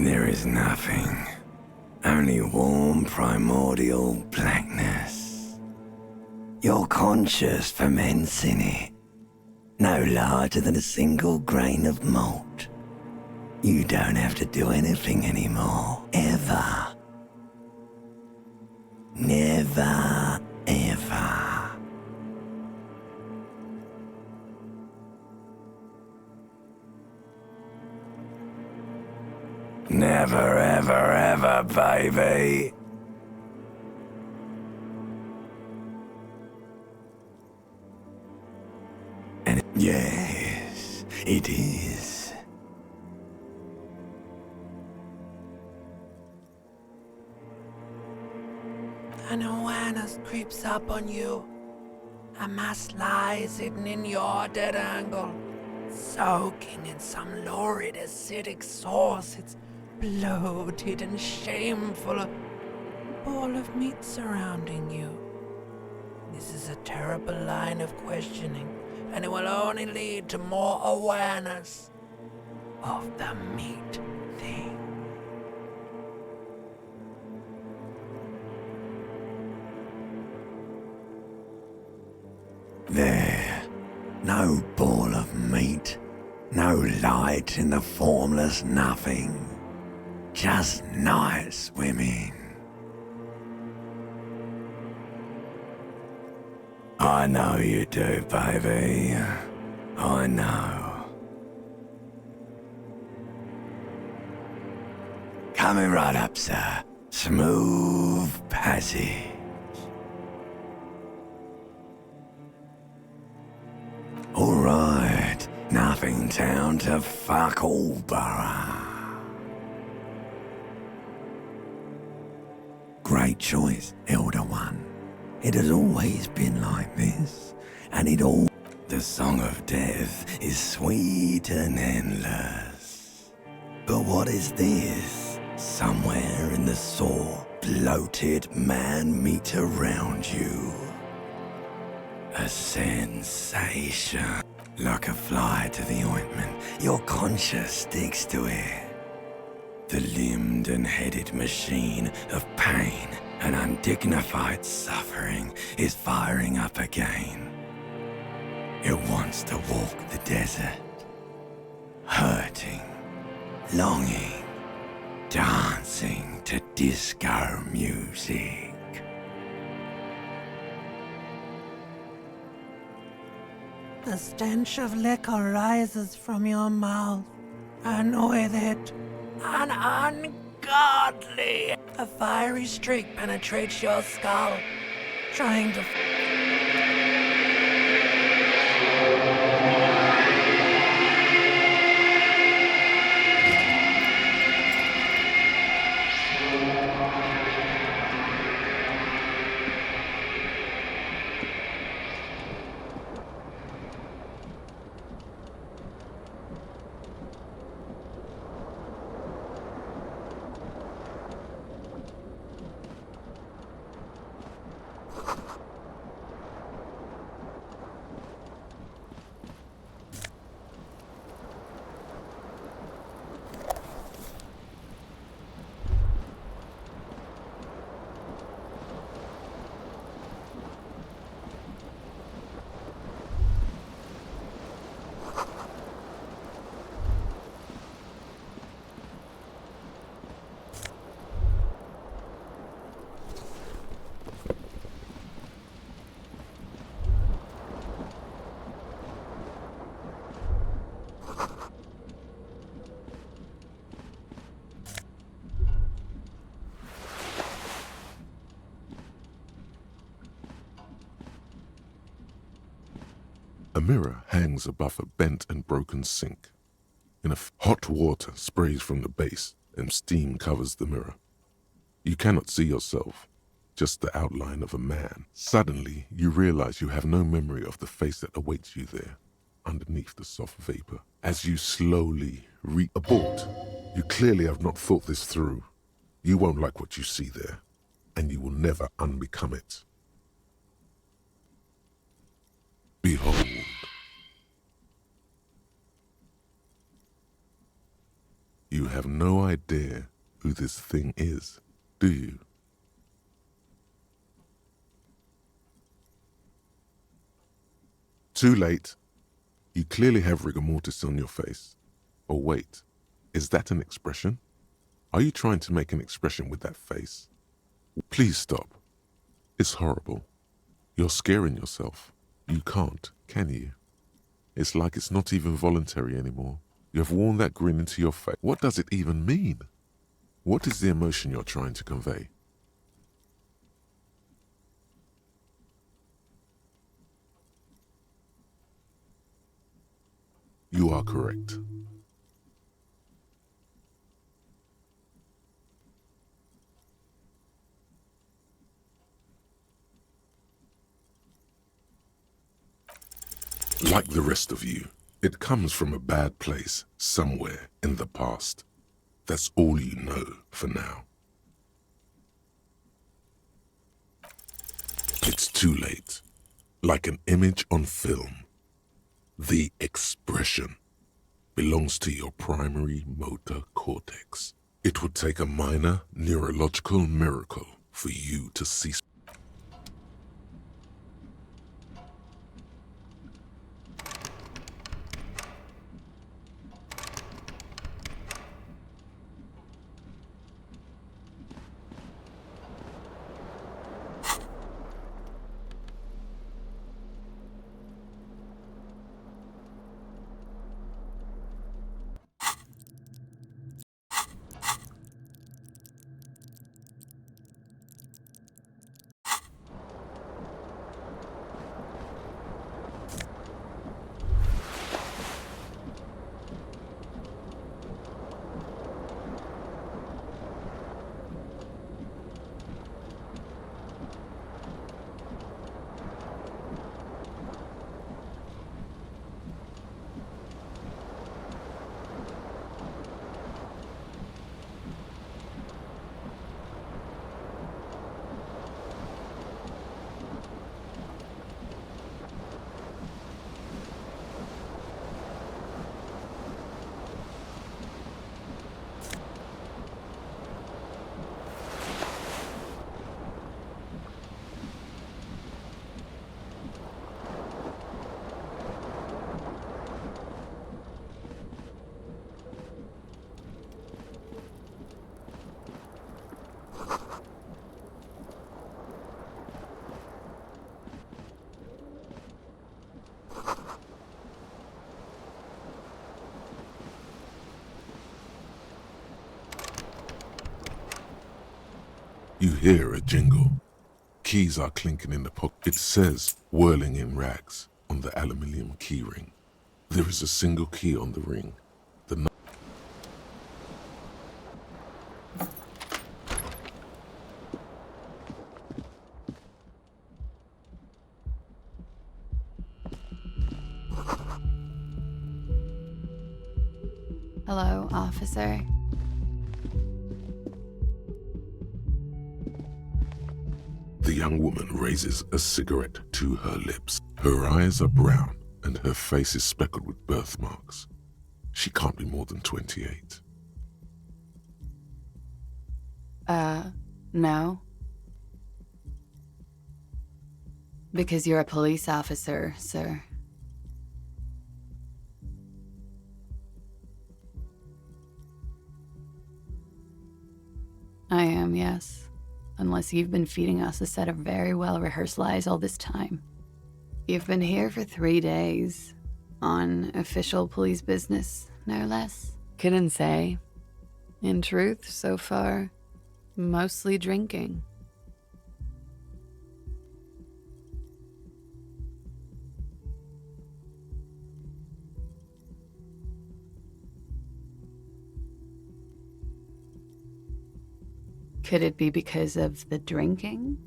There is nothing. Only warm primordial blackness. Your conscious ferments in it. No larger than a single grain of malt. You don't have to do anything anymore. Ever. Never, ever. Never, ever, ever, baby. And yes, it is. An awareness creeps up on you. A mass lies hidden in your dead angle, soaking in some lurid acidic sauce. It's bloated and shameful, a ball of meat surrounding you. This is a terrible line of questioning, and it will only lead to more awareness of the meat thing. There, no ball of meat, no light in the formless nothing. Just night swimming. I know you do, baby. I know. Coming right up, sir. Smooth passage. All right, nothing town to fuck all borough. Great choice, Elder One. It has always been like this, and the song of death is sweet and endless. But what is this? Somewhere in the sore, bloated man meat around you. A sensation. Like a fly to the ointment, your conscience sticks to it. The limbed and headed machine of pain and undignified suffering is firing up again. It wants to walk the desert, hurting, longing, dancing to disco music. The stench of liquor rises from your mouth, and with it, an ungodly. A fiery streak penetrates your skull, trying to... A mirror hangs above a bent and broken sink. Hot water sprays from the base and steam covers the mirror. You cannot see yourself, just the outline of a man. Suddenly, you realize you have no memory of the face that awaits you there, underneath the soft vapor. As you slowly abort, you clearly have not thought this through. You won't like what you see there, and you will never unbecome it. Behold. You You have no idea who this thing is, do you? Too late. You clearly have rigor mortis on your face. Oh wait, is that an expression? Are you trying to make an expression with that face? Please stop. It's horrible. You're scaring yourself. You can't, can you? It's like it's not even voluntary anymore. You have worn that grin into your face. What does it even mean? What is the emotion you're trying to convey? You are correct. Like the rest of you, it comes from a bad place somewhere in the past. That's all you know for now. It's too late. Like an image on film. The expression belongs to your primary motor cortex. It would take a minor neurological miracle for you to cease. You hear a jingle. Keys are clinking in the pocket. It says, whirling in rags, on the aluminium key ring. There is a single key on the ring. Hello, officer. The young woman raises a cigarette to her lips. Her eyes are brown and her face is speckled with birthmarks. She can't be more than 28. No. Because you're a police officer, sir. I am, yes. Unless you've been feeding us a set of very well-rehearsed lies all this time. You've been here for 3 days. On official police business, no less. Couldn't say. In truth, so far, mostly drinking. Could it be because of the drinking?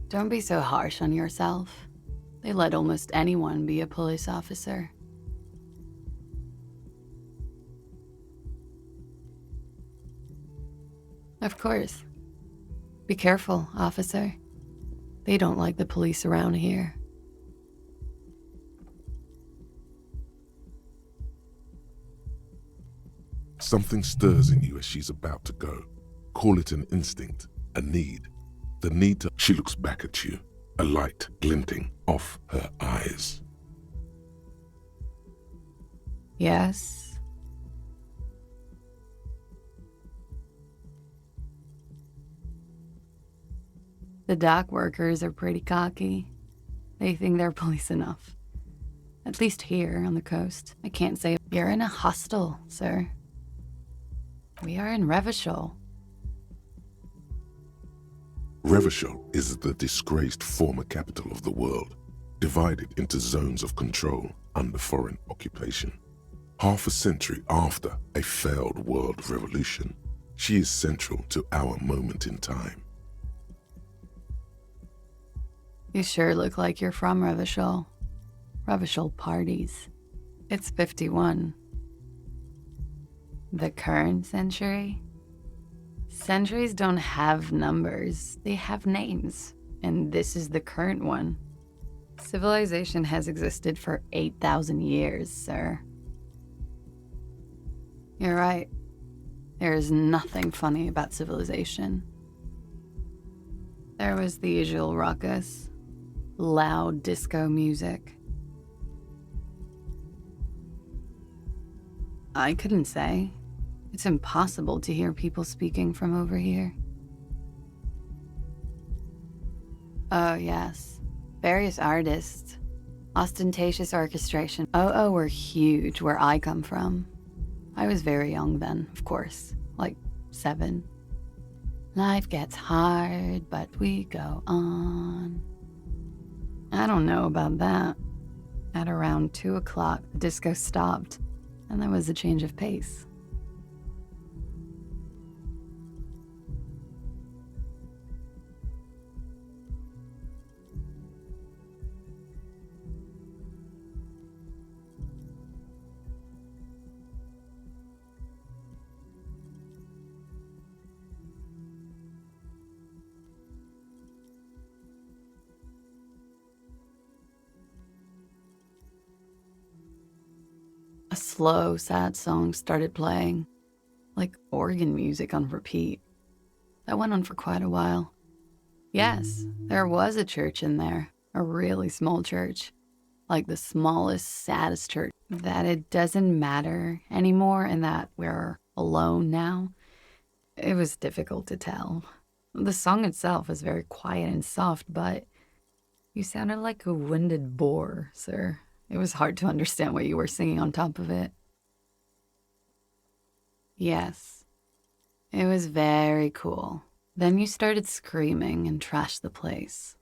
Don't be so harsh on yourself. They let almost anyone be a police officer. Of course. Be careful, officer. They don't like the police around here. Something stirs in you as she's about to go. Call it an instinct, a need. The need to... She looks back at you, a light glinting off her eyes. Yes? The dock workers are pretty cocky. They think they're police enough. At least here on the coast. I can't say you're in a hostel, sir. We are in Revachol. Revachol is the disgraced former capital of the world, divided into zones of control under foreign occupation. Half a century after a failed world revolution, she is central to our moment in time. You sure look like you're from Revachol. Revachol parties. It's 51. The current century? Centuries don't have numbers, they have names, and this is the current one. Civilization has existed for 8,000 years, sir. You're right. There is nothing funny about civilization. There was the usual ruckus, loud disco music. I couldn't say. It's impossible to hear people speaking from over here. Oh, yes. Various artists. Ostentatious orchestration. Oh, were huge where I come from. I was very young then, of course. Like 7. Life gets hard, but we go on. I don't know about that. At around 2 o'clock, the disco stopped, and there was a change of pace. A slow, sad song started playing, like organ music on repeat. That went on for quite a while. Yes, there was a church in there, a really small church, like the smallest, saddest church. That it doesn't matter anymore and that we're alone now, it was difficult to tell. The song itself was very quiet and soft, but you sounded like a winded boar, sir. It was hard to understand what you were singing on top of it. Yes, it was very cool. Then you started screaming and trashed the place.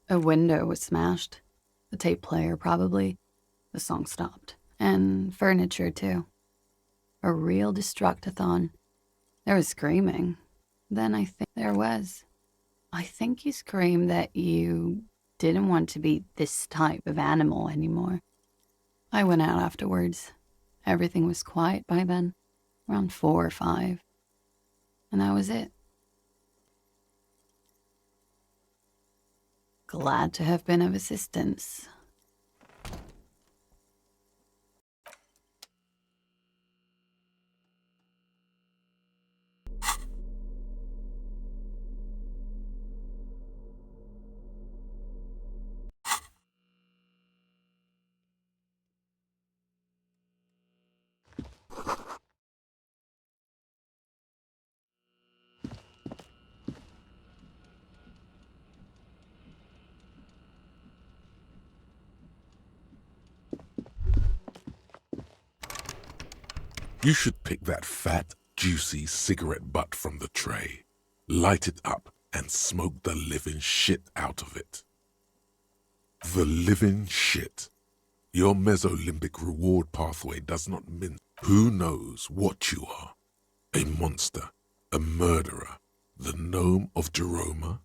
A window was smashed. A tape player, probably. The song stopped. And furniture, too. A real destructathon. There was screaming. Then I think there was. I think you screamed that you didn't want to be this type of animal anymore. I went out afterwards. Everything was quiet by then, around 4 or 5. And that was it. Glad to have been of assistance. You should pick that fat, juicy cigarette butt from the tray, light it up, and smoke the living shit out of it. The living shit. Your mesolimbic reward pathway does not mince. Who knows what you are? A monster, a murderer, the gnome of Jeroma?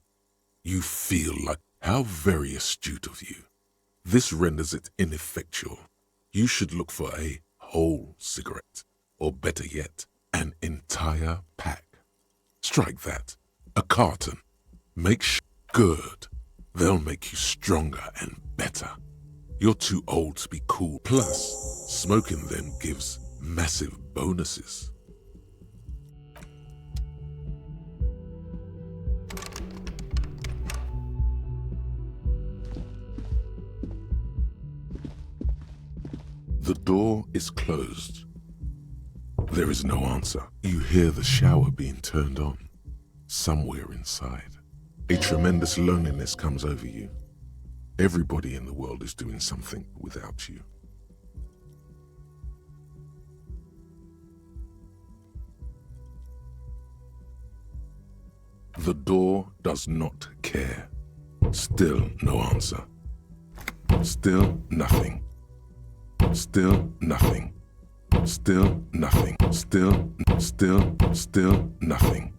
You feel like... How very astute of you. This renders it ineffectual. You should look for a whole cigarette. Or better yet, an entire pack. Strike that. A carton. Make good. They'll make you stronger and better. You're too old to be cool. Plus, smoking them gives massive bonuses. The door is closed. There is no answer. You hear the shower being turned on somewhere inside. A tremendous loneliness comes over you. Everybody in the world is doing something without you. The door does not care. Still no answer. Still nothing. Still nothing. Still nothing. Still nothing.